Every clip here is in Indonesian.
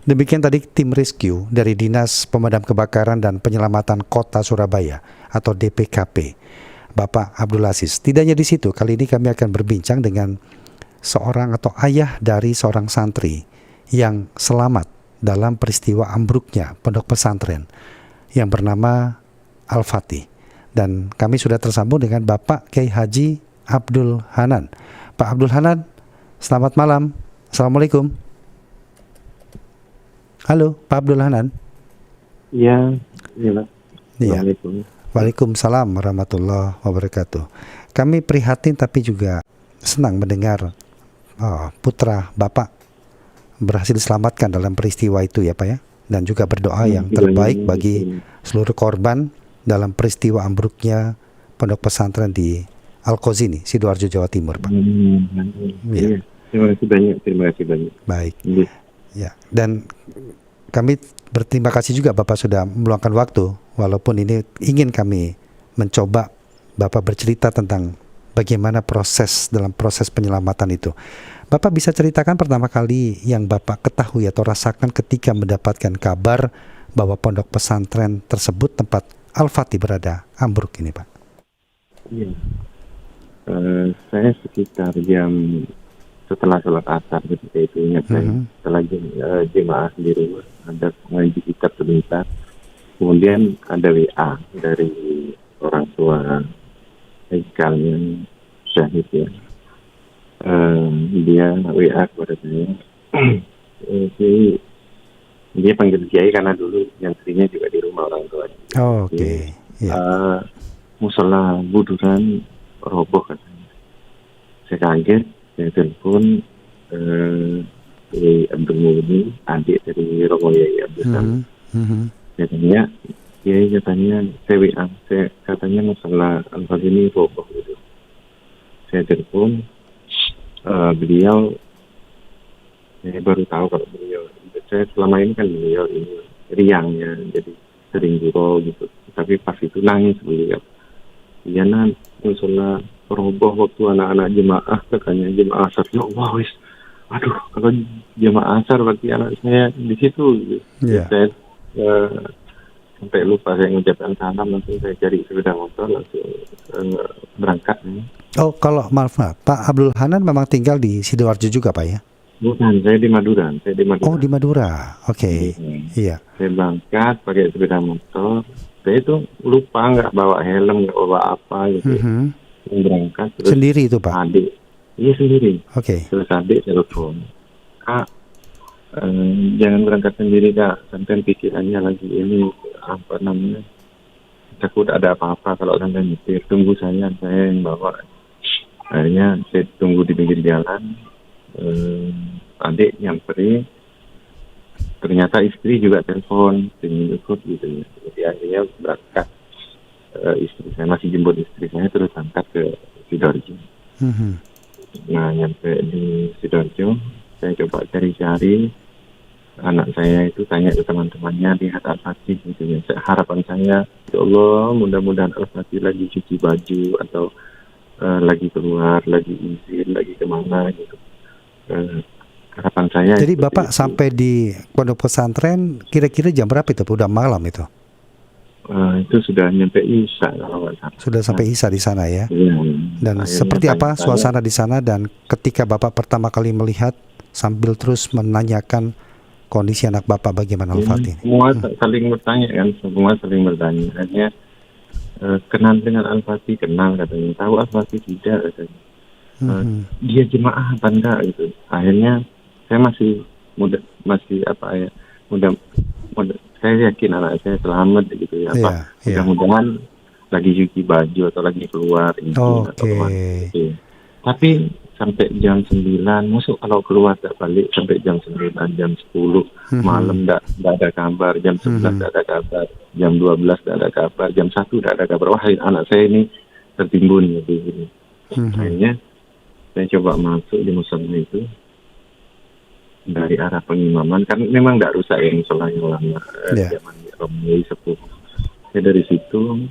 Demikian tadi tim rescue dari Dinas Pemadam Kebakaran dan Penyelamatan Kota Surabaya atau DPKP, Bapak Abdul Aziz. Tidak hanya di situ, kali ini kami akan berbincang dengan seorang atau ayah dari seorang santri yang selamat dalam peristiwa ambruknya pondok pesantren yang bernama Al-Fatih. Dan kami sudah tersambung dengan Bapak Kiai Haji Abdul Hanan. Pak Abdul Hanan, selamat malam. Assalamualaikum. Halo, Pak Abdul Hanan. Iya, iya. Iya. Waalaikumsalam warahmatullahi wabarakatuh. Kami prihatin tapi juga senang mendengar putra Bapak berhasil diselamatkan dalam peristiwa itu ya Pak ya. Dan juga berdoa yang terbaik bagi seluruh korban dalam peristiwa ambruknya pondok pesantren di Al-Qazini, Sidoarjo, Jawa Timur, Pak. Iya. Terima kasih banyak. Baik. Ya, dan kami berterima kasih juga Bapak sudah meluangkan waktu, walaupun ini ingin kami mencoba Bapak bercerita tentang bagaimana dalam proses penyelamatan itu. Bapak bisa ceritakan pertama kali yang Bapak ketahui atau rasakan ketika mendapatkan kabar bahwa pondok pesantren tersebut tempat Al-Fatih berada ambruk ini, Pak? Iya. Saya sekitar setelah sholat asar ketika itu ingat saya setelah jemaah di rumah ada ngaji kitab sebentar, kemudian ada WA dari orang tua Haikal yang syahid ya. Dia WA kepada saya. Dia panggil Kiai karena dulu yang istrinya juga di rumah orang tua. Oke. Musola Buduran roboh katanya. Saya kaget. Saya telepon Abdul Mughni, adik dari Romo Yai Abdul Salam. Saya tanya, saya katanya masalah Al-Fatih ini roboh gitu. Saya telepon, beliau, saya baru tahu kalau beliau, saya selama ini kan beliau ini riangnya, jadi sering guru gitu. Tapi pas itu nangis beliau. Iya musola roboh waktu anak-anak jemaah, katanya jemaah asar. Ya Allah, aduh, kalau jemaah asar berarti anak saya di situ. Saya sampai lupa saya mengucapkan salam, langsung saya cari sepeda motor, langsung berangkat. Oh, kalau maaf Pak Abdul Hanan memang tinggal di Sidoarjo juga Pak ya? Bukan, saya di Madura. Oh, di Madura, oke. Iya. Saya berangkat pakai sepeda motor. Saya itu lupa nggak bawa helm, nggak bawa apa gitu. Berangkat terus sendiri itu Pak? Adik, iya sendiri. Oke. Terus adik telepon, Kak, jangan berangkat sendiri Kak, sampai pikirannya lagi ini apa namanya, takut ada apa-apa kalau sampai nyetir. Tunggu saya yang bawa. Akhirnya saya tunggu di pinggir jalan. Adik nyamperin, ternyata istri juga telepon, ingin ikut gitu ya. Jadi akhirnya berangkat. Istri saya masih jemput istri saya, terus angkat ke Sidoarjo. Nah, nyampe di Sidoarjo, saya coba cari-cari. Anak saya itu tanya ke teman-temannya, lihat Al-Fatih gitu ya. Harapan saya, ya Allah, mudah-mudahan Al-Fatih lagi cuci baju atau lagi keluar, lagi izin, lagi kemana gitu. Harapan saya. Jadi Bapak sampai di pondok pesantren kira-kira jam berapa itu? Udah malam itu? Itu sudah nyampe Isya kalau nggak salah. Sudah sampai Isya di sana ya. Dan Akhirnya seperti apa suasana di sana, dan ketika Bapak pertama kali melihat sambil terus menanyakan kondisi anak Bapak bagaimana Al-Fatih? Semua saling bertanya kan, Hanya kenal dengan Al-Fatih, kenal katanya. Tahu Al-Fatih tidak katanya. Dia jemaah apa enggak gitu. Akhirnya saya masih muda, saya yakin anak saya selamat gitu ya Pak. Mudah-mudahan lagi cuci baju atau lagi keluar atau gitu. Tapi sampai jam 9, masuk kalau keluar tak balik sampai jam 9, jam 10 malam tak ada kabar, jam 11 tak ada kabar, jam 12 tak ada kabar, jam 1 tak ada kabar. Wah, anak saya ini tertimbun gitu. Akhirnya saya coba masuk di musola itu dari arah pengimaman, kan memang tidak rusak ya musolanya lama zaman Romi sepuh. Saya dari situ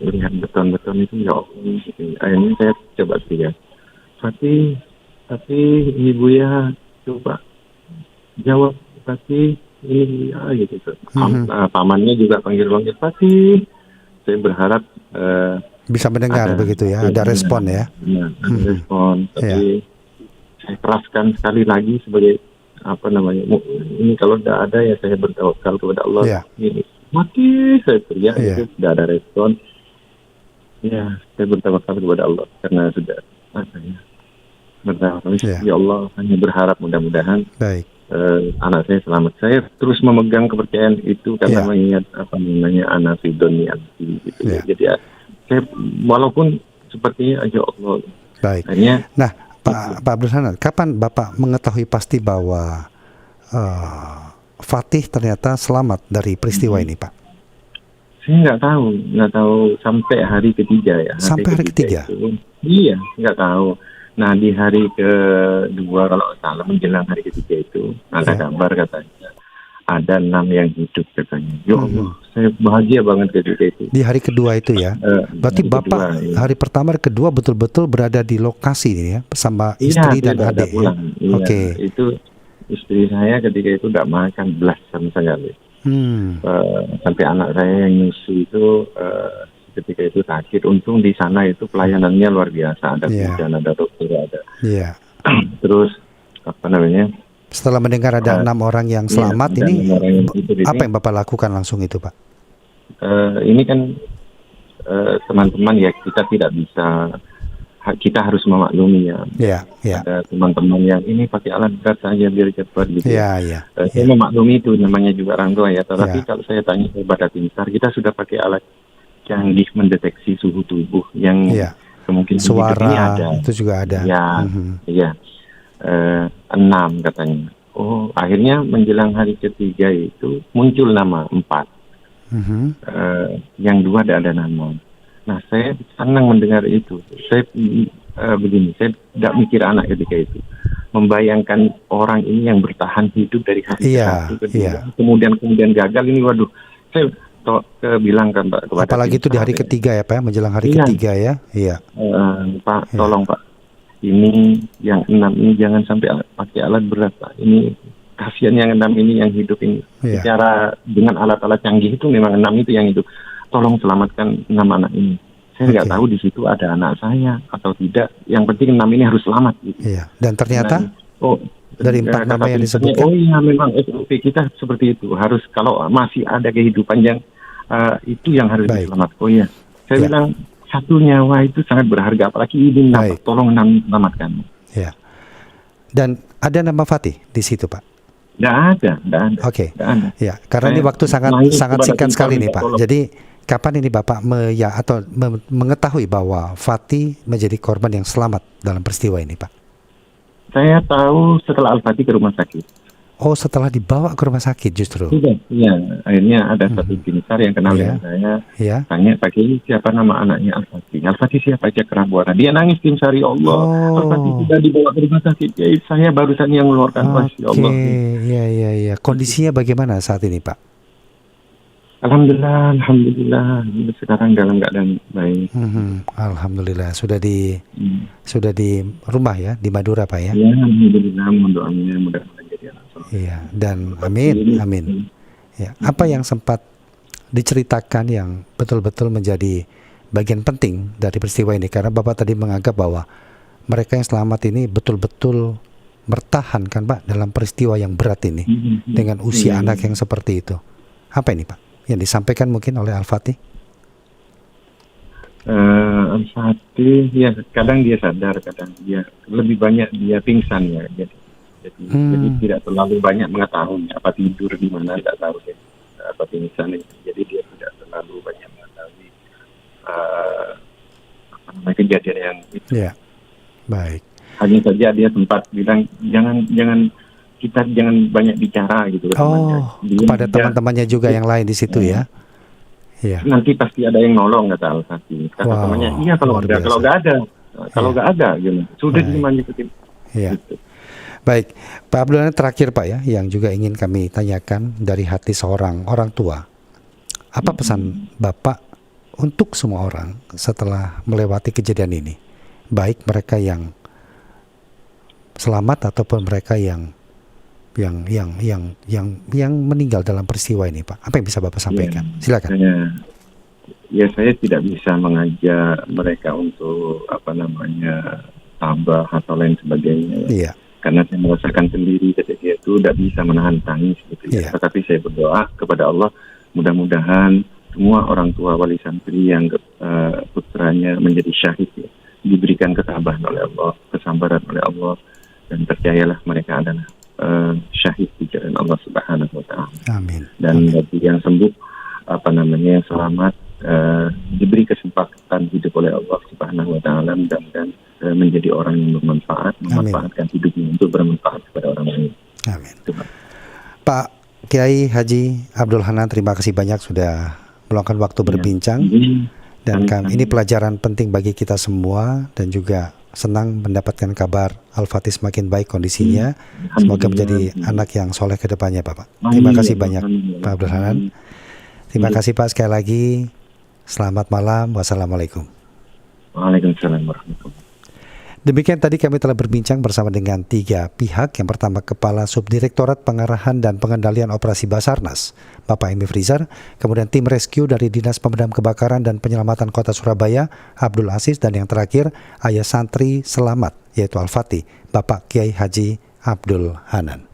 lihat beton-beton itu, ya Allah, gitu. Akhirnya saya coba teriak, tapi ibu ya coba jawab Fatih, ini ya gitu. Pamannya juga panggil-panggil Fatih. Saya berharap Bisa mendengar ada begitu ya, ada respon ya. ada respon. Tapi saya keraskan sekali lagi sebagai apa namanya, ini kalau tidak ada ya saya bertawakal kepada Allah. Iya. Ini mati saya teriak Iya. gitu, tidak ada respon. Ya, saya bertawakal kepada Allah karena sudah bertawakal. Iya. Ya Allah, hanya berharap mudah-mudahan Baik. anak saya selamat. Saya terus memegang kepercayaan itu karena Iya. mengingat apa namanya anak Fidoni gitu. Iya. Jadi saya walaupun sepertinya aja Allah. Baik. Akhirnya Nah, Pak Abdul Hanan, kapan Bapak mengetahui pasti bahwa Fatih ternyata selamat dari peristiwa ini, Pak? saya nggak tahu sampai hari ketiga ya. Sampai hari ketiga? Itu, iya, nggak tahu. Nah di hari kedua kalau salah menjelang hari ketiga itu ada kabar katanya ada 6 yang hidup katanya. Ya Allah, saya bahagia banget ketika itu. Di hari kedua itu ya. Berarti hari Bapak kedua, iya. hari pertama, hari kedua betul-betul berada di lokasi ini ya, sama Iya, istri dia dan udah adik. Ya? pulang. Iya, Oke. itu istri saya ketika itu tidak makan belas sama sekali. Sampai anak saya yang nyusu itu ketika itu sakit. Untung di sana itu pelayanannya luar biasa. Ada bidan, ada dokter, ada. Iya. Terus apa namanya? Setelah mendengar ada 6 orang yang selamat ini, apa yang Bapak lakukan langsung itu, Pak? Ini kan teman-teman ya, kita tidak bisa, kita harus memaklumi ya. Iya, iya. Ada teman-teman yang ini pakai alat berat saja biar cepat gitu. Iya, iya. Saya memaklumi itu, namanya juga orang tua ya. Tetapi kalau saya tanya kepada tim SAR, kita sudah pakai alat canggih mendeteksi suhu tubuh yang kemungkinan suara ini ada. Itu juga ada. Iya. 6 katanya. Oh, akhirnya menjelang hari ketiga itu muncul nama 4. Yang 2 tidak ada nama. Nah, saya senang mendengar itu. Saya begini, saya tidak mikir anak ketika itu. Membayangkan orang ini yang bertahan hidup dari hari ke-1 ke-2, kemudian gagal ini, waduh. Saya bilang kan Pak kepada apalagi itu di hari ketiga ya Pak, menjelang hari ketiga ya. Iya. Pak, tolong Pak. Ini yang 6 ini jangan sampai pakai alat berat Pak. Ini kasihan yang 6 ini yang hidup ini. Secara dengan alat-alat canggih itu memang 6 itu yang hidup. Tolong selamatkan 6 anak ini. Saya nggak tahu di situ ada anak saya atau tidak. Yang penting 6 ini harus selamat. Gitu. Iya. Dan ternyata dari 4 nama yang disebutkan. Oh iya, memang SOP kita seperti itu. Harus kalau masih ada kehidupan yang itu yang harus diselamatkan. Oh iya. Saya bilang satu nyawa itu sangat berharga. Apalagi ini tolong selamatkan. Ya. Dan ada nama Fatih di situ Pak? Tidak ada. Oke. Ya, karena ini waktu sangat singkat sekali nih Pak. Jadi kapan ini Bapak mengetahui bahwa Fatih menjadi korban yang selamat dalam peristiwa ini Pak? Saya tahu setelah Al-Fatih ke rumah sakit. Oh, setelah dibawa ke rumah sakit justru? Iya. Akhirnya ada satu tim SAR yang kenal dengan saya. Tanya, pakai siapa nama anaknya Al-Fatih? Al-Fatih siapa aja kerabuan? Dia nangis tim SAR, ya Allah. Al-Fatih sudah dibawa ke rumah sakit. Ya, saya barusan yang mengeluarkan ya Allah. Iya. Kondisinya bagaimana saat ini Pak? Alhamdulillah. Sekarang dalam keadaan baik. Alhamdulillah. Sudah di rumah ya, di Madura Pak ya? Ya, alhamdulillah. Mohon doanya mudah-mudahan jadi anak. Iya, dan amin. Ya, apa yang sempat diceritakan yang betul-betul menjadi bagian penting dari peristiwa ini? Karena Bapak tadi menganggap bahwa mereka yang selamat ini betul-betul bertahan kan Pak dalam peristiwa yang berat ini dengan usia anak yang seperti itu. Apa ini Pak yang disampaikan mungkin oleh Al-Fatih? Al-Fatih ya kadang dia sadar, kadang dia lebih banyak dia pingsan ya. Jadi tidak terlalu banyak mengetahui apa tidur di mana, tidak tahu ya, apa pingsan. Jadi dia tidak terlalu banyak mengetahui kejadian yang itu. Ya, baik. Hanya saja dia sempat bilang jangan banyak bicara gitu. Kepada teman-temannya juga yang lain di situ ya. Iya. Nanti pasti ada yang nolong kata Al-Fatih. Kata temannya, iya kalau nggak ada, gitu. Sudah dimanjutin. Iya. Gitu. Baik, Pak Abdul Hanan, terakhir Pak ya, yang juga ingin kami tanyakan dari hati seorang orang tua. Apa pesan Bapak untuk semua orang setelah melewati kejadian ini? Baik mereka yang selamat ataupun mereka yang yang meninggal dalam peristiwa ini, Pak. Apa yang bisa Bapak sampaikan? Silakan. Saya tidak bisa mengajak mereka untuk tabah atau lain sebagainya. Iya. Karena saya merasakan sendiri ketika itu tidak bisa menahan tangis gitu ya. Tetapi saya berdoa kepada Allah, mudah-mudahan semua orang tua wali santri yang putranya menjadi syahid ya, diberikan ketabahan oleh Allah, kesabaran oleh Allah, dan percayalah mereka adalah syahid di jalan Allah Subhanahu wa taala. Amin. Dan bagi yang sembuh yang selamat diberi kesempatan hidup oleh Allah Subhanahu wa taala dan menjadi orang yang memanfaatkan hidupnya untuk bermanfaat kepada orang lain. Amin. Pak Kiai Haji Abdul Hanan, terima kasih banyak sudah meluangkan waktu berbincang. Dan ini pelajaran penting bagi kita semua, dan juga senang mendapatkan kabar Al-Fatih semakin baik kondisinya. Semoga menjadi anak yang soleh ke depannya, Bapak. Terima kasih banyak, Pak Abdul Hanan. Terima kasih, Pak, sekali lagi. Selamat malam. Wassalamualaikum. Waalaikumsalam warahmatullahi. Demikian tadi kami telah berbincang bersama dengan 3 pihak. Yang pertama, Kepala Subdirektorat Pengarahan dan Pengendalian Operasi Basarnas, Bapak Emi Frizar. Kemudian tim rescue dari Dinas Pemadam Kebakaran dan Penyelamatan Kota Surabaya, Abdul Aziz. Dan yang terakhir, ayah santri selamat, yaitu Al-Fatih, Bapak Kiai Haji Abdul Hanan.